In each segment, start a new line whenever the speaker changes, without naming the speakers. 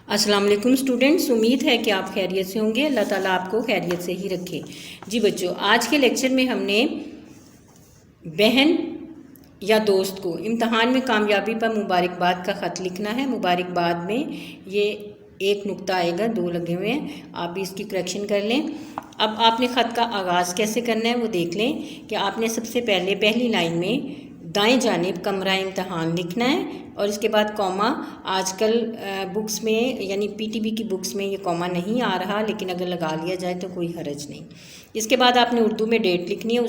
السلام علیکم اسٹوڈنٹس، امید ہے کہ آپ خیریت سے ہوں گے۔ اللہ تعالیٰ آپ کو خیریت سے ہی رکھے۔ جی بچوں، آج کے لیکچر میں ہم نے بہن یا دوست کو امتحان میں کامیابی پر مبارکباد کا خط لکھنا ہے۔ مبارکباد میں یہ ایک نقطہ آئے گا، دو لگے ہوئے ہیں، آپ بھی اس کی کریکشن کر لیں۔ اب آپ نے خط کا آغاز کیسے کرنا ہے وہ دیکھ لیں کہ آپ نے سب سے پہلے پہلی لائن میں دائیں جانب کمرہ امتحان لکھنا ہے اور اس کے بعد کوما۔ آج کل بکس میں یعنی پی ٹی بی کی بکس میں یہ کوما نہیں آ رہا، لیکن اگر لگا لیا جائے تو کوئی حرج نہیں۔ اس کے بعد آپ نے اردو میں ڈیٹ لکھنی ہے،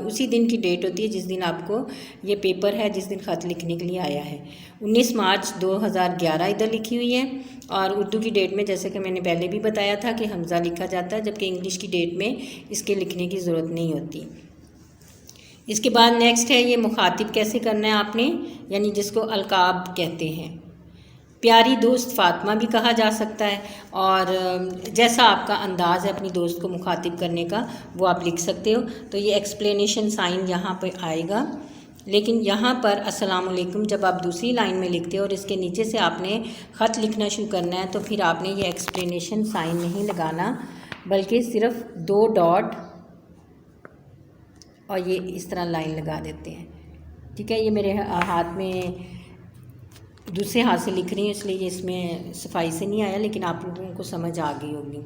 اسی دن کی ڈیٹ ہوتی ہے جس دن آپ کو یہ پیپر ہے، جس دن خط لکھنے کے لیے آیا ہے۔ 19 مارچ 2011 ادھر لکھی ہوئی ہے، اور اردو کی ڈیٹ میں جیسے کہ میں نے پہلے بھی بتایا تھا کہ حمزہ لکھا جاتا ہے، جبکہ انگلش کی ڈیٹ میں اس کے لکھنے کی ضرورت نہیں ہوتی۔ اس کے بعد نیکسٹ ہے یہ مخاطب کیسے کرنا ہے آپ نے، یعنی جس کو القاب کہتے ہیں۔ پیاری دوست فاطمہ بھی کہا جا سکتا ہے، اور جیسا آپ کا انداز ہے اپنی دوست کو مخاطب کرنے کا وہ آپ لکھ سکتے ہو۔ تو یہ ایکسپلینیشن سائن یہاں پہ آئے گا، لیکن یہاں پر السلام علیکم جب آپ دوسری لائن میں لکھتے ہو اور اس کے نیچے سے آپ نے خط لکھنا شروع کرنا ہے تو پھر آپ نے یہ ایکسپلینیشن سائن نہیں لگانا، بلکہ صرف 2 ڈاٹ اور یہ اس طرح لائن لگا دیتے ہیں۔ ٹھیک ہے، یہ میرے ہاتھ میں دوسرے ہاتھ سے لکھ رہی ہوں اس لیے یہ اس میں صفائی سے نہیں آیا، لیکن آپ لوگوں کو سمجھ آ گئی ہوگی۔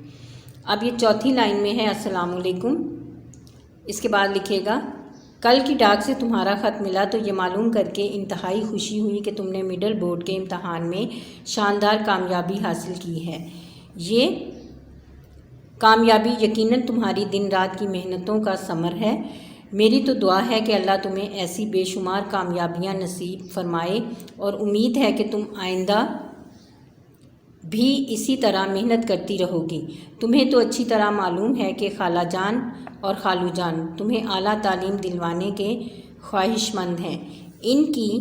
اب یہ چوتھی لائن میں ہے السلام علیکم، اس کے بعد لکھے گا کل کی ڈاک سے تمہارا خط ملا تو یہ معلوم کر کے انتہائی خوشی ہوئی کہ تم نے مڈل بورڈ کے امتحان میں شاندار کامیابی حاصل کی ہے۔ یہ کامیابی یقیناً تمہاری دن رات کی محنتوں کا ثمر ہے۔ میری تو دعا ہے کہ اللہ تمہیں ایسی بے شمار کامیابیاں نصیب فرمائے، اور امید ہے کہ تم آئندہ بھی اسی طرح محنت کرتی رہو گی۔ تمہیں تو اچھی طرح معلوم ہے کہ خالہ جان اور خالو جان تمہیں اعلیٰ تعلیم دلوانے کے خواہش مند ہیں۔ ان کی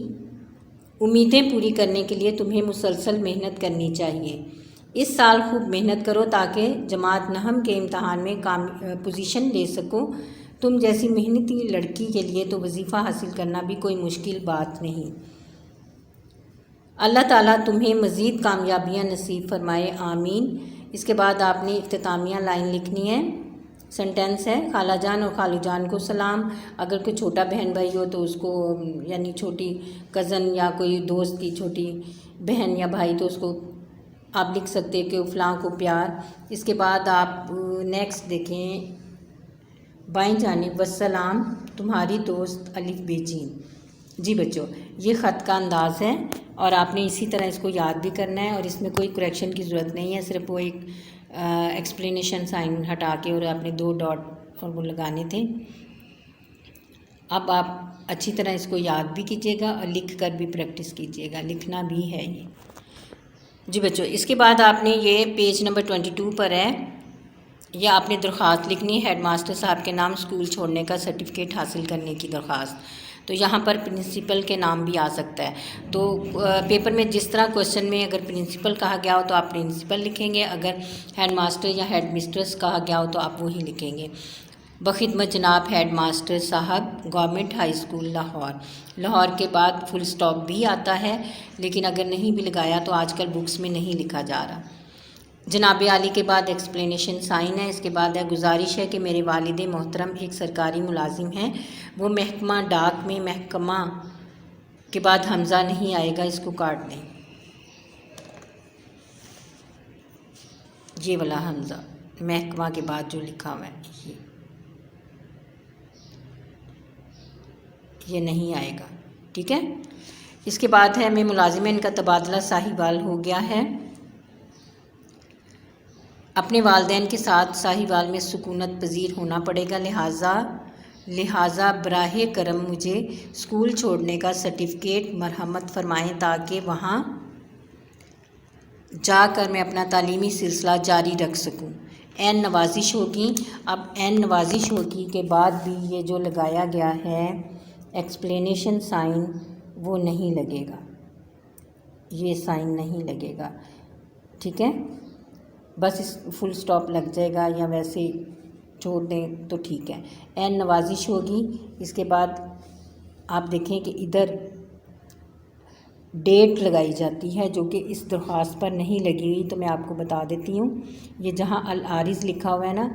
امیدیں پوری کرنے کے لیے تمہیں مسلسل محنت کرنی چاہیے۔ اس سال خوب محنت کرو تاکہ جماعت نہم کے امتحان میں پوزیشن لے سکو۔ تم جیسی محنتی لڑکی کے لیے تو وظیفہ حاصل کرنا بھی کوئی مشکل بات نہیں۔ اللہ تعالیٰ تمہیں مزید کامیابیاں نصیب فرمائے، آمین۔ اس کے بعد آپ نے اختتامیہ لائن لکھنی ہے، سنٹینس ہے خالہ جان اور خالو جان کو سلام۔ اگر کوئی چھوٹا بہن بھائی ہو تو اس کو یعنی چھوٹی کزن یا کوئی دوست کی چھوٹی بہن یا بھائی تو اس کو آپ لکھ سکتے کہ فلاں کو پیار۔ اس کے بعد آپ نیکسٹ دیکھیں بائیں جانب والسلام تمہاری دوست الف بے جیم۔ جی بچوں، یہ خط کا انداز ہے اور آپ نے اسی طرح اس کو یاد بھی کرنا ہے، اور اس میں کوئی کریکشن کی ضرورت نہیں ہے، صرف وہ ایک ایکسپلینیشن سائن ہٹا کے اور آپ نے 2 ڈاٹ اور وہ لگانے تھے۔ اب آپ اچھی طرح اس کو یاد بھی کیجیے گا اور لکھ کر بھی پریکٹس کیجیے گا، لکھنا بھی ہے یہ۔ جی بچوں، اس کے بعد آپ نے یہ پیج نمبر 22 پر ہے، یہ آپ نے درخواست لکھنی ہے ہیڈ ماسٹر صاحب کے نام اسکول چھوڑنے کا سرٹیفکیٹ حاصل کرنے کی درخواست۔ تو یہاں پر پرنسپل کے نام بھی آ سکتا ہے، تو پیپر میں جس طرح کوشچن میں اگر پرنسپل کہا گیا ہو تو آپ پرنسپل لکھیں گے، اگر ہیڈ ماسٹر یا ہیڈ مسٹرس کہا گیا ہو تو آپ وہی لکھیں گے۔ بخدمت جناب ہیڈ ماسٹر صاحب، government high school Lahore. Lahore کے بعد فل سٹاپ بھی آتا ہے، لیکن اگر نہیں بھی لگایا تو آج کل بکس میں نہیں لکھا جا رہا۔ جناب عالی کے بعد ایکسپلینیشن سائن ہے، اس کے بعد ہے گزارش ہے کہ میرے والد محترم ایک سرکاری ملازم ہیں، وہ محکمہ ڈاک میں محکمہ کے بعد حمزہ نہیں آئے گا، اس کو کاٹ دیں، یہ والا حمزہ محکمہ کے بعد جو لکھا ہوا ہے یہ نہیں آئے گا، ٹھیک ہے۔ اس کے بعد ہے میں ملازمین کا تبادلہ ساہیوال ہو گیا ہے، اپنے والدین کے ساتھ ساہیوال میں سکونت پذیر ہونا پڑے گا، لہٰذا براہ کرم مجھے اسکول چھوڑنے کا سرٹیفکیٹ مرحمت فرمائیں تاکہ وہاں جا کر میں اپنا تعلیمی سلسلہ جاری رکھ سکوں۔ عین نوازش ہوگی، اب عین نوازش ہوگی کے بعد بھی یہ جو لگایا گیا ہے ایکسپلینیشن سائن وہ نہیں لگے گا، یہ سائن نہیں لگے گا، ٹھیک ہے۔ بس اس فل سٹاپ لگ جائے گا یا ویسے چھوڑ دیں تو ٹھیک ہے۔ عین نوازش ہوگی، اس کے بعد آپ دیکھیں کہ ادھر ڈیٹ لگائی جاتی ہے جو کہ اس درخواست پر نہیں لگی ہوئی، تو میں آپ کو بتا دیتی ہوں۔ یہ جہاں العارض لکھا ہوا ہے نا،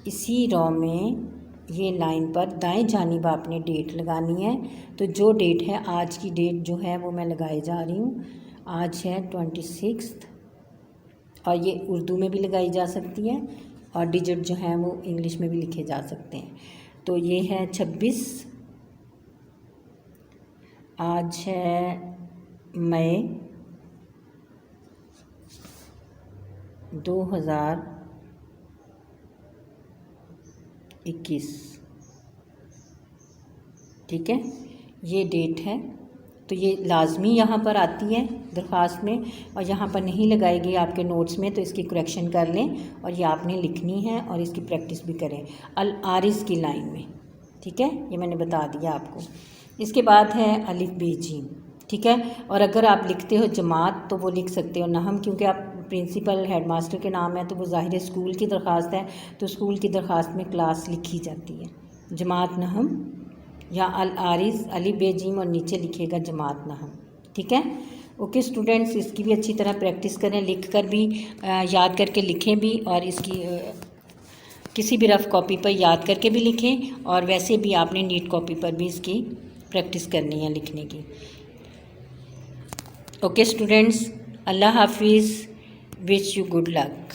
اسی رو میں یہ لائن پر دائیں جانب آپ نے ڈیٹ لگانی ہے۔ تو جو ڈیٹ ہے، آج کی ڈیٹ جو ہے وہ میں لگائے جا رہی ہوں۔ آج ہے 26، اور یہ اردو میں بھی لگائی جا سکتی ہے، اور ڈیجٹ جو ہیں وہ انگلش میں بھی لکھے جا سکتے ہیں۔ تو یہ ہے 26، آج ہے مئی 2021، ٹھیک ہے، یہ ڈیٹ ہے۔ تو یہ لازمی یہاں پر آتی ہے درخواست میں، اور یہاں پر نہیں لگائے گی آپ کے نوٹس میں، تو اس کی کریکشن کر لیں، اور یہ آپ نے لکھنی ہے اور اس کی پریکٹس بھی کریں العارض کی لائن میں، ٹھیک ہے، یہ میں نے بتا دیا آپ کو۔ اس کے بعد ہے الف ب ج، ٹھیک ہے، اور اگر آپ لکھتے ہو جماعت تو وہ لکھ سکتے ہو نحم، کیونکہ آپ پرنسپل ہیڈ ماسٹر کے نام ہے تو وہ ظاہر اسکول کی درخواست ہے، تو اسکول کی درخواست میں کلاس لکھی جاتی ہے، جماعت نحم یا العارض الف ب ج اور نیچے لکھے گا جماعت نحم، ٹھیک ہے۔ اوکے اسٹوڈنٹس، اس کی بھی اچھی طرح پریکٹس کریں، لکھ کر بھی یاد کر کے لکھیں بھی، اور اس کی کسی بھی رف کاپی پر یاد کر کے بھی لکھیں، اور ویسے بھی آپ نے نیٹ کاپی پر بھی اس کی پریکٹس کرنی ہے لکھنے کی۔ اوکے اسٹوڈنٹس، اللہ حافظ، وش یو گڈ لک۔